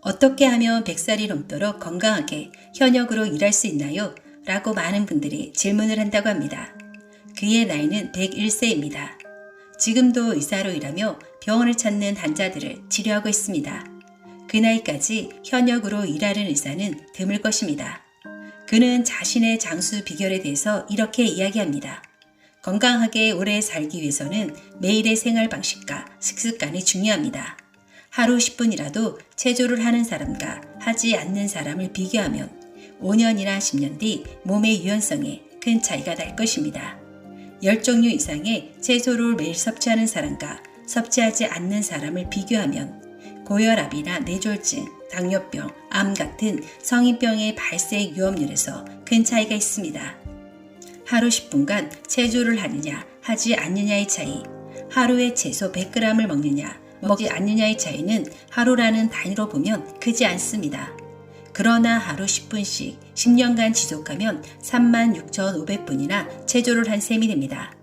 어떻게 하면 100살이 넘도록 건강하게 현역으로 일할 수 있나요? 라고 많은 분들이 질문을 한다고 합니다. 그의 나이는 101세입니다. 지금도 의사로 일하며 병원을 찾는 환자들을 치료하고 있습니다. 그 나이까지 현역으로 일하는 의사는 드물 것입니다. 그는 자신의 장수 비결에 대해서 이렇게 이야기합니다. 건강하게 오래 살기 위해서는 매일의 생활 방식과 식습관이 중요합니다. 하루 10분이라도 체조를 하는 사람과 하지 않는 사람을 비교하면 5년이나 10년 뒤 몸의 유연성에 큰 차이가 날 것입니다. 10종류 이상의 채소를 매일 섭취하는 사람과 섭취하지 않는 사람을 비교하면 고혈압이나 뇌졸중, 당뇨병, 암 같은 성인병의 발생 위험률에서 큰 차이가 있습니다. 하루 10분간 체조를 하느냐 하지 않느냐의 차이, 하루에 채소 100g을 먹느냐 먹지 않느냐의 차이는 하루라는 단위로 보면 크지 않습니다. 그러나 하루 10분씩 10년간 지속하면 36,500분이나 체조를 한 셈이 됩니다.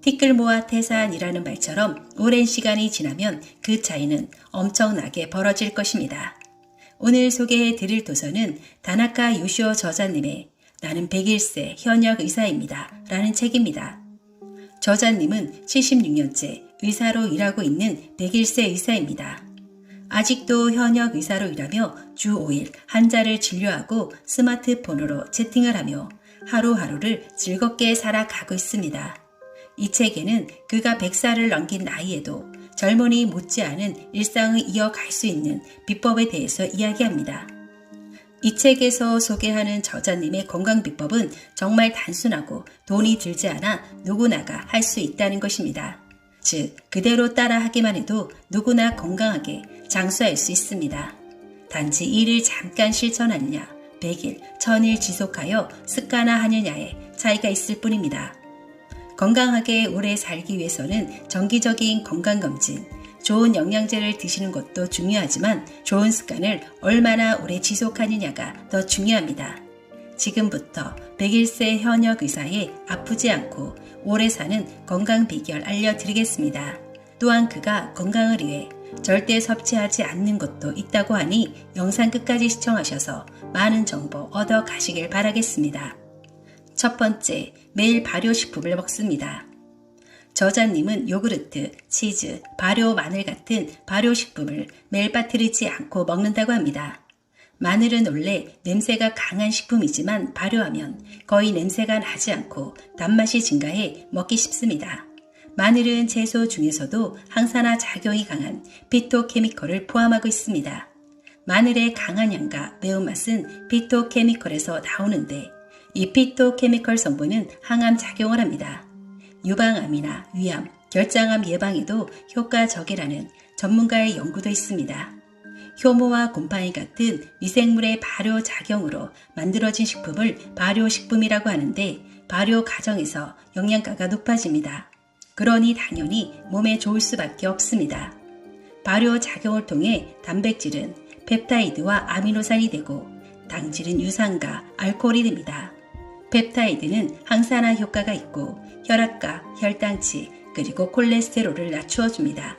티끌 모아 태산이라는 말처럼 오랜 시간이 지나면 그 차이는 엄청나게 벌어질 것입니다. 오늘 소개해 드릴 도서는 다나카 요시오 저자님의 나는 101세 현역 의사입니다. 라는 책입니다. 저자님은 76년째 의사로 일하고 있는 101세 의사입니다. 아직도 현역 의사로 일하며 주 5일 환자를 진료하고 스마트폰으로 채팅을 하며 하루하루를 즐겁게 살아가고 있습니다. 이 책에는 그가 100살을 넘긴 나이에도 젊은이 못지않은 일상을 이어갈 수 있는 비법에 대해서 이야기합니다. 이 책에서 소개하는 저자님의 건강 비법은 정말 단순하고 돈이 들지 않아 누구나가 할 수 있다는 것입니다. 즉, 그대로 따라 하기만 해도 누구나 건강하게 장수할 수 있습니다. 단지 이를 잠깐 실천하느냐, 100일, 1000일 지속하여 습관화하느냐의 차이가 있을 뿐입니다. 건강하게 오래 살기 위해서는 정기적인 건강검진, 좋은 영양제를 드시는 것도 중요하지만 좋은 습관을 얼마나 오래 지속하느냐가 더 중요합니다. 지금부터 101세 현역 의사의 아프지 않고 오래 사는 건강 비결 알려드리겠습니다. 또한 그가 건강을 위해 절대 섭취하지 않는 것도 있다고 하니 영상 끝까지 시청하셔서 많은 정보 얻어 가시길 바라겠습니다. 첫 번째, 매일 발효식품을 먹습니다. 저자님은 요구르트, 치즈, 발효 마늘 같은 발효식품을 매일 빠뜨리지 않고 먹는다고 합니다. 마늘은 원래 냄새가 강한 식품이지만 발효하면 거의 냄새가 나지 않고 단맛이 증가해 먹기 쉽습니다. 마늘은 채소 중에서도 항산화 작용이 강한 피토케미컬을 포함하고 있습니다. 마늘의 강한 향과 매운맛은 피토케미컬에서 나오는데 이 피토케미컬 성분은 항암 작용을 합니다. 유방암이나 위암, 결장암 예방에도 효과적이라는 전문가의 연구도 있습니다. 효모와 곰팡이 같은 미생물의 발효 작용으로 만들어진 식품을 발효식품이라고 하는데 발효 과정에서 영양가가 높아집니다. 그러니 당연히 몸에 좋을 수밖에 없습니다. 발효 작용을 통해 단백질은 펩타이드와 아미노산이 되고 당질은 유산과 알코올이 됩니다. 펩타이드는 항산화 효과가 있고 혈압과 혈당치 그리고 콜레스테롤을 낮추어줍니다.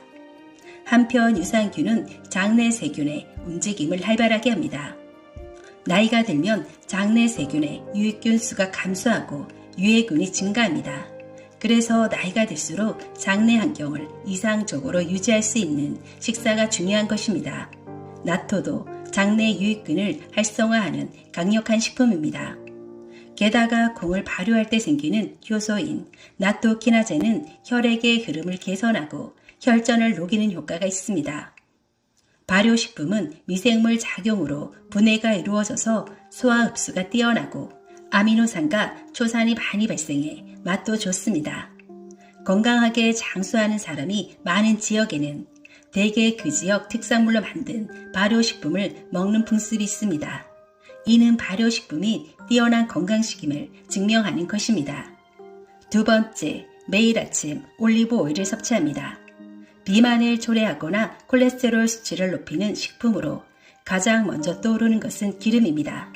한편 유산균은 장내 세균의 움직임을 활발하게 합니다. 나이가 들면 장내 세균의 유익균 수가 감소하고 유해균이 증가합니다. 그래서 나이가 들수록 장내 환경을 이상적으로 유지할 수 있는 식사가 중요한 것입니다. 나토도 장내 유익균을 활성화하는 강력한 식품입니다. 게다가 콩을 발효할 때 생기는 효소인 나토키나제는 혈액의 흐름을 개선하고 혈전을 녹이는 효과가 있습니다. 발효식품은 미생물 작용으로 분해가 이루어져서 소화 흡수가 뛰어나고 아미노산과 초산이 많이 발생해 맛도 좋습니다. 건강하게 장수하는 사람이 많은 지역에는 대개 그 지역 특산물로 만든 발효식품을 먹는 풍습이 있습니다. 이는 발효식품이 뛰어난 건강식임을 증명하는 것입니다. 두 번째, 매일 아침 올리브 오일을 섭취합니다. 비만을 초래하거나 콜레스테롤 수치를 높이는 식품으로 가장 먼저 떠오르는 것은 기름입니다.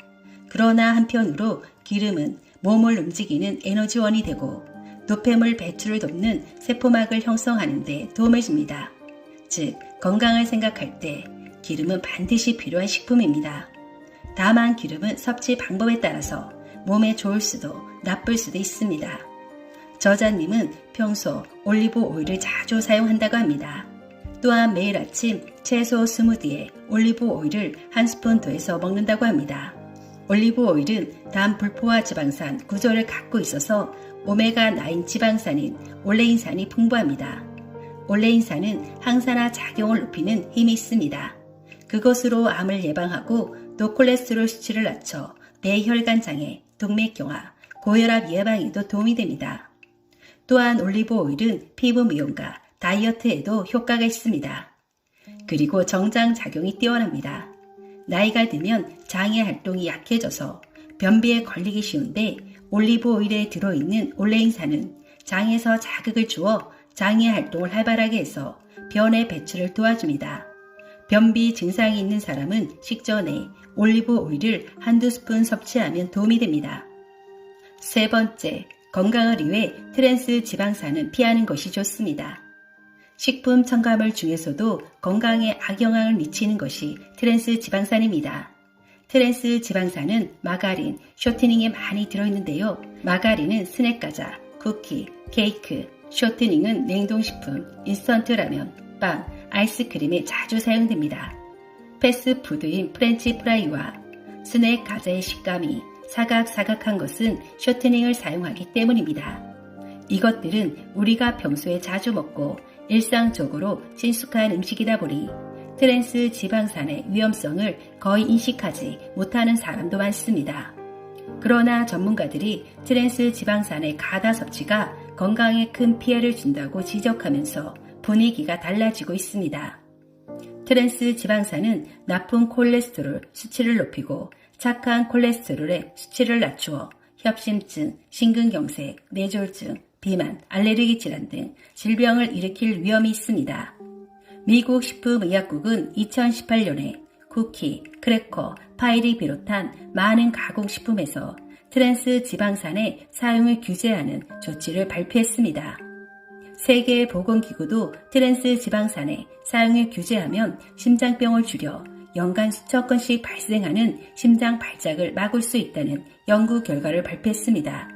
그러나 한편으로 기름은 몸을 움직이는 에너지원이 되고 노폐물 배출을 돕는 세포막을 형성하는 데 도움을 줍니다. 즉, 건강을 생각할 때 기름은 반드시 필요한 식품입니다. 다만 기름은 섭취 방법에 따라서 몸에 좋을 수도 나쁠 수도 있습니다. 저자님은 평소 올리브 오일을 자주 사용한다고 합니다. 또한 매일 아침 채소 스무디에 올리브 오일을 한 스푼 더해서 먹는다고 합니다. 올리브 오일은 단불포화 지방산 구조를 갖고 있어서 오메가9 지방산인 올레인산이 풍부합니다. 올레인산은 항산화 작용을 높이는 힘이 있습니다. 그것으로 암을 예방하고 또 콜레스테롤 수치를 낮춰 뇌혈관 장애, 동맥경화, 고혈압 예방에도 도움이 됩니다. 또한 올리브 오일은 피부 미용과 다이어트에도 효과가 있습니다. 그리고 정장 작용이 뛰어납니다. 나이가 들면 장의 활동이 약해져서 변비에 걸리기 쉬운데 올리브 오일에 들어있는 올레인산은 장에서 자극을 주어 장의 활동을 활발하게 해서 변의 배출을 도와줍니다. 변비 증상이 있는 사람은 식전에 올리브 오일을 한두 스푼 섭취하면 도움이 됩니다. 세 번째, 건강을 위해 트랜스 지방산은 피하는 것이 좋습니다. 식품 첨가물 중에서도 건강에 악영향을 미치는 것이 트랜스 지방산입니다. 트랜스 지방산은 마가린, 쇼트닝에 많이 들어있는데요. 마가린은 스낵 과자, 쿠키, 케이크, 쇼트닝은 냉동식품, 인스턴트 라면, 빵, 아이스크림에 자주 사용됩니다. 패스트푸드인 프렌치 프라이와 스낵 과자의 식감이 사각사각한 것은 쇼트닝을 사용하기 때문입니다. 이것들은 우리가 평소에 자주 먹고 일상적으로 친숙한 음식이다 보니 트랜스 지방산의 위험성을 거의 인식하지 못하는 사람도 많습니다. 그러나 전문가들이 트랜스 지방산의 과다 섭취가 건강에 큰 피해를 준다고 지적하면서 분위기가 달라지고 있습니다. 트랜스 지방산은 나쁜 콜레스테롤 수치를 높이고 착한 콜레스테롤의 수치를 낮추어 협심증, 심근경색, 뇌졸중, 비만, 알레르기 질환 등 질병을 일으킬 위험이 있습니다. 미국 식품의약국은 2018년에 쿠키, 크래커, 파이를 비롯한 많은 가공식품에서 트랜스 지방산의 사용을 규제하는 조치를 발표했습니다. 세계보건기구도 트랜스 지방산의 사용을 규제하면 심장병을 줄여 연간 수천 건씩 발생하는 심장 발작을 막을 수 있다는 연구 결과를 발표했습니다.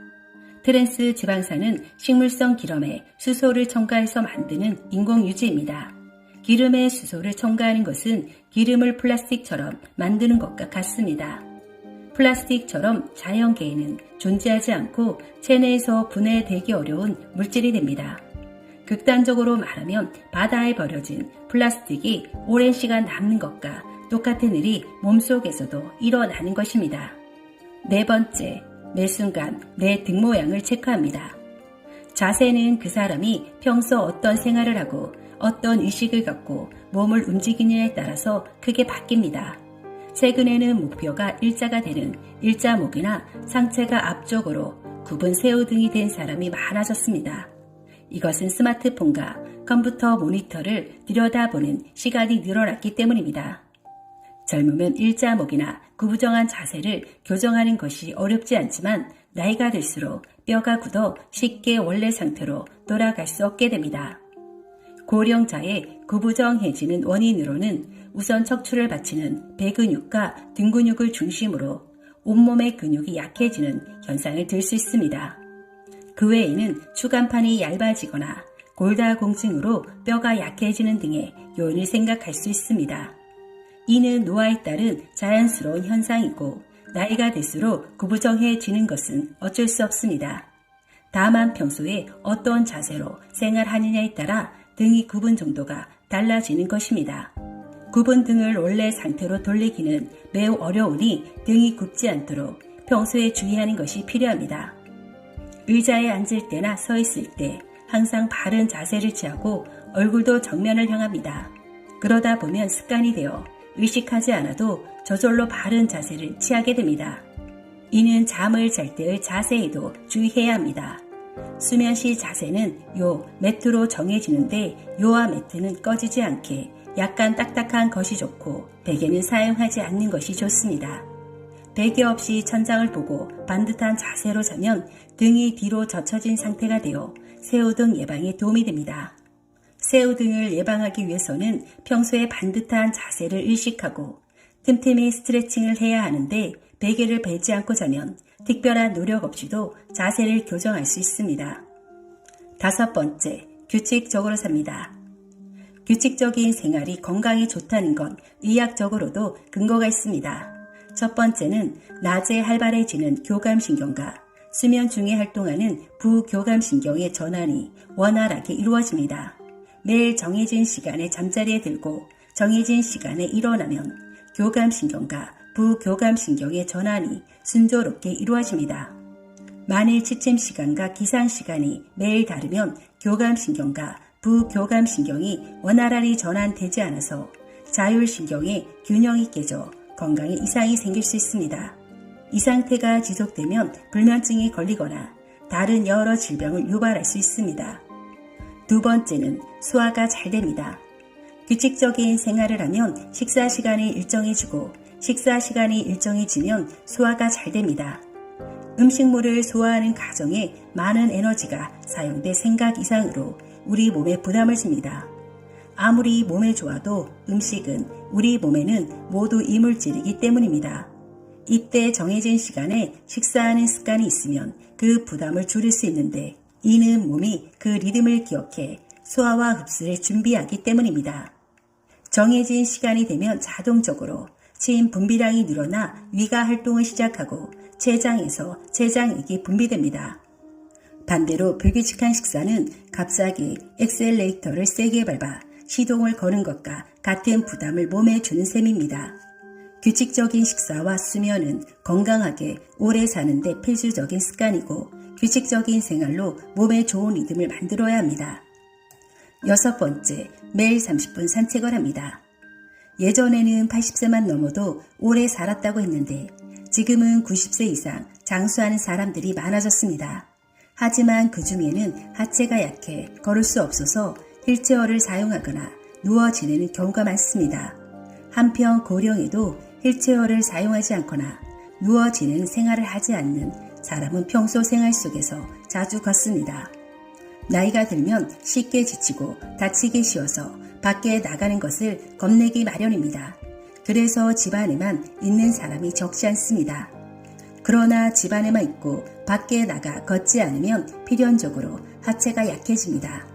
트랜스 지방산은 식물성 기름에 수소를 첨가해서 만드는 인공유지입니다. 기름에 수소를 첨가하는 것은 기름을 플라스틱처럼 만드는 것과 같습니다. 플라스틱처럼 자연계에는 존재하지 않고 체내에서 분해되기 어려운 물질이 됩니다. 극단적으로 말하면 바다에 버려진 플라스틱이 오랜 시간 남는 것과 똑같은 일이 몸속에서도 일어나는 것입니다. 네 번째, 매 순간 내 등 모양을 체크합니다. 자세는 그 사람이 평소 어떤 생활을 하고 어떤 의식을 갖고 몸을 움직이느냐에 따라서 크게 바뀝니다. 최근에는 목표가 일자가 되는 일자목이나 상체가 앞쪽으로 굽은 새우 등이 된 사람이 많아졌습니다. 이것은 스마트폰과 컴퓨터 모니터를 들여다보는 시간이 늘어났기 때문입니다. 젊으면 일자목이나 구부정한 자세를 교정하는 것이 어렵지 않지만 나이가 들수록 뼈가 굳어 쉽게 원래 상태로 돌아갈 수 없게 됩니다. 고령자의 구부정해지는 원인으로는 우선 척추를 받치는 배근육과 등 근육을 중심으로 온몸의 근육이 약해지는 현상을 들 수 있습니다. 그 외에는 추간판이 얇아지거나 골다공증으로 뼈가 약해지는 등의 요인을 생각할 수 있습니다. 이는 노화에 따른 자연스러운 현상이고 나이가 들수록 구부정해지는 것은 어쩔 수 없습니다. 다만 평소에 어떤 자세로 생활하느냐에 따라 등이 굽은 정도가 달라지는 것입니다. 굽은 등을 원래 상태로 돌리기는 매우 어려우니 등이 굽지 않도록 평소에 주의하는 것이 필요합니다. 의자에 앉을 때나 서 있을 때 항상 바른 자세를 취하고 얼굴도 정면을 향합니다. 그러다 보면 습관이 되어 의식하지 않아도 저절로 바른 자세를 취하게 됩니다. 이는 잠을 잘 때의 자세에도 주의해야 합니다. 수면 시 자세는 요 매트로 정해지는데 요와 매트는 꺼지지 않게 약간 딱딱한 것이 좋고 베개는 사용하지 않는 것이 좋습니다. 베개 없이 천장을 보고 반듯한 자세로 자면 등이 뒤로 젖혀진 상태가 되어 새우등 예방에 도움이 됩니다. 새우 등을 예방하기 위해서는 평소에 반듯한 자세를 의식하고 틈틈이 스트레칭을 해야 하는데 베개를 베지 않고 자면 특별한 노력 없이도 자세를 교정할 수 있습니다. 5번째, 규칙적으로 삽니다. 규칙적인 생활이 건강에 좋다는 건 의학적으로도 근거가 있습니다. 첫 번째는 낮에 활발해지는 교감신경과 수면 중에 활동하는 부교감신경의 전환이 원활하게 이루어집니다. 매일 정해진 시간에 잠자리에 들고 정해진 시간에 일어나면 교감신경과 부교감신경의 전환이 순조롭게 이루어집니다. 만일 취침 시간과 기상 시간이 매일 다르면 교감신경과 부교감신경이 원활하게 전환되지 않아서 자율신경의 균형이 깨져 건강에 이상이 생길 수 있습니다. 이 상태가 지속되면 불면증이 걸리거나 다른 여러 질병을 유발할 수 있습니다. 2번째는 소화가 잘 됩니다. 규칙적인 생활을 하면 식사 시간이 일정해지고 식사 시간이 일정해지면 소화가 잘 됩니다. 음식물을 소화하는 과정에 많은 에너지가 사용돼 생각 이상으로 우리 몸에 부담을 줍니다. 아무리 몸에 좋아도 음식은 우리 몸에는 모두 이물질이기 때문입니다. 이때 정해진 시간에 식사하는 습관이 있으면 그 부담을 줄일 수 있는데 이는 몸이 그 리듬을 기억해 소화와 흡수를 준비하기 때문입니다. 정해진 시간이 되면 자동적으로 침 분비량이 늘어나 위가 활동을 시작하고 췌장에서 췌장액이 분비됩니다. 반대로 불규칙한 식사는 갑자기 엑셀레이터를 세게 밟아 시동을 거는 것과 같은 부담을 몸에 주는 셈입니다. 규칙적인 식사와 수면은 건강하게 오래 사는데 필수적인 습관이고 규칙적인 생활로 몸에 좋은 리듬을 만들어야 합니다. 6번째, 매일 30분 산책을 합니다. 예전에는 80세만 넘어도 오래 살았다고 했는데 지금은 90세 이상 장수하는 사람들이 많아졌습니다. 하지만 그 중에는 하체가 약해 걸을 수 없어서 휠체어를 사용하거나 누워 지내는 경우가 많습니다. 한편 고령에도 휠체어를 사용하지 않거나 누워 지내는 생활을 하지 않는 사람은 평소 생활 속에서 자주 걷습니다. 나이가 들면 쉽게 지치고 다치기 쉬워서 밖에 나가는 것을 겁내기 마련입니다. 그래서 집안에만 있는 사람이 적지 않습니다. 그러나 집안에만 있고 밖에 나가 걷지 않으면 필연적으로 하체가 약해집니다.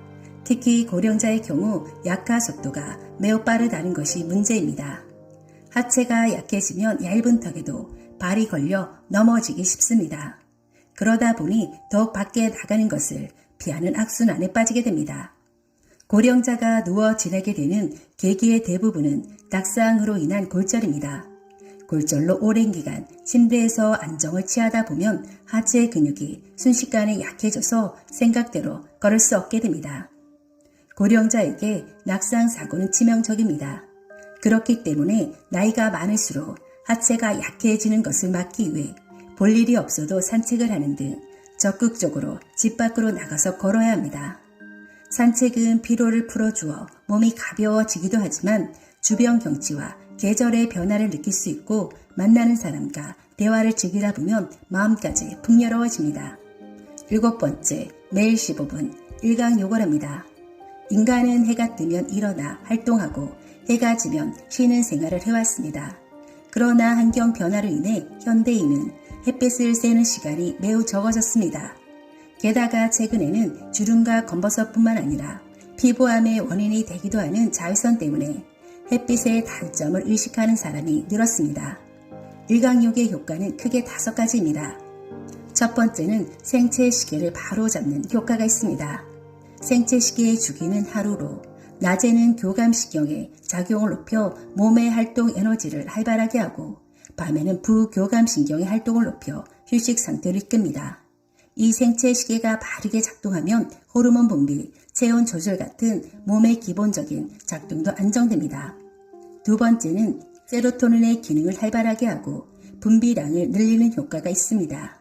특히 고령자의 경우 약화 속도가 매우 빠르다는 것이 문제입니다. 하체가 약해지면 얇은 턱에도 발이 걸려 넘어지기 쉽습니다. 그러다 보니 더욱 밖에 나가는 것을 피하는 악순환에 빠지게 됩니다. 고령자가 누워 지내게 되는 계기의 대부분은 낙상으로 인한 골절입니다. 골절로 오랜 기간 침대에서 안정을 취하다 보면 하체 근육이 순식간에 약해져서 생각대로 걸을 수 없게 됩니다. 고령자에게 낙상 사고는 치명적입니다. 그렇기 때문에 나이가 많을수록 하체가 약해지는 것을 막기 위해 볼 일이 없어도 산책을 하는 등 적극적으로 집 밖으로 나가서 걸어야 합니다. 산책은 피로를 풀어주어 몸이 가벼워지기도 하지만 주변 경치와 계절의 변화를 느낄 수 있고 만나는 사람과 대화를 즐기다 보면 마음까지 풍요로워집니다. 7번째, 매일 15분 일광욕을 합니다. 인간은 해가 뜨면 일어나 활동하고 해가 지면 쉬는 생활을 해왔습니다. 그러나 환경 변화로 인해 현대인은 햇빛을 쐬는 시간이 매우 적어졌습니다. 게다가 최근에는 주름과 검버섯뿐만 아니라 피부암의 원인이 되기도 하는 자외선 때문에 햇빛의 단점을 의식하는 사람이 늘었습니다. 일광욕의 효과는 크게 5가지입니다. 첫 번째는 생체 시계를 바로 잡는 효과가 있습니다. 생체 시계의 주기는 하루로, 낮에는 교감신경의 작용을 높여 몸의 활동 에너지를 활발하게 하고 밤에는 부교감신경의 활동을 높여 휴식 상태를 이끕니다. 이 생체 시계가 바르게 작동하면 호르몬 분비, 체온 조절 같은 몸의 기본적인 작동도 안정됩니다. 두 번째는 세로토닌의 기능을 활발하게 하고 분비량을 늘리는 효과가 있습니다.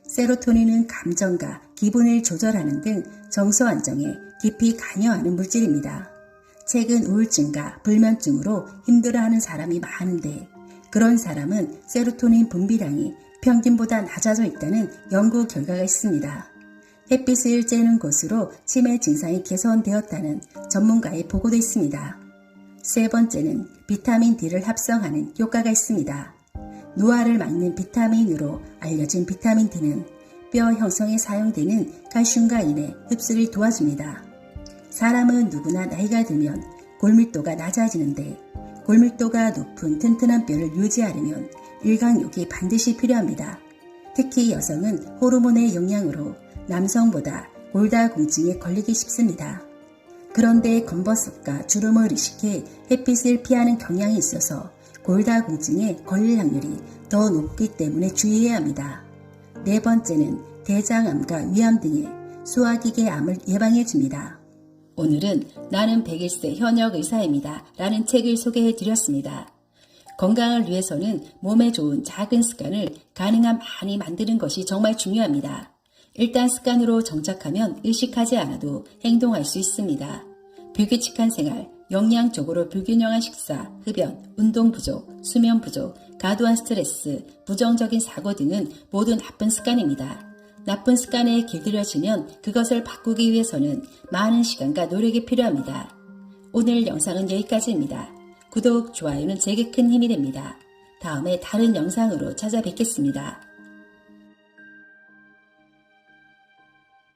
세로토닌은 감정과 기분을 조절하는 등 정서 안정에 깊이 관여하는 물질입니다. 최근 우울증과 불면증으로 힘들어하는 사람이 많은데 그런 사람은 세로토닌 분비량이 평균보다 낮아져 있다는 연구 결과가 있습니다. 햇빛을 쬐는 곳으로 치매 증상이 개선되었다는 전문가의 보고도 있습니다. 세 번째는 비타민 D를 합성하는 효과가 있습니다. 노화를 막는 비타민으로 알려진 비타민 D는 뼈 형성에 사용되는 칼슘과 인의 흡수를 도와줍니다. 사람은 누구나 나이가 들면 골밀도가 낮아지는데 골밀도가 높은 튼튼한 뼈를 유지하려면 일광욕이 반드시 필요합니다. 특히 여성은 호르몬의 영향으로 남성보다 골다공증에 걸리기 쉽습니다. 그런데 검버섯과 주름을 의식해 햇빛을 피하는 경향이 있어서 골다공증에 걸릴 확률이 더 높기 때문에 주의해야 합니다. 네 번째는 대장암과 위암 등의 소화기계 암을 예방해 줍니다. 오늘은 나는 101세 현역 의사입니다. 라는 책을 소개해 드렸습니다. 건강을 위해서는 몸에 좋은 작은 습관을 가능한 많이 만드는 것이 정말 중요합니다. 일단 습관으로 정착하면 의식하지 않아도 행동할 수 있습니다. 불규칙한 생활, 영양적으로 불균형한 식사, 흡연, 운동 부족, 수면 부족, 과도한 스트레스, 부정적인 사고 등은 모두 나쁜 습관입니다. 나쁜 습관에 길들여지면 그것을 바꾸기 위해서는 많은 시간과 노력이 필요합니다. 오늘 영상은 여기까지입니다. 구독, 좋아요는 제게 큰 힘이 됩니다. 다음에 다른 영상으로 찾아뵙겠습니다.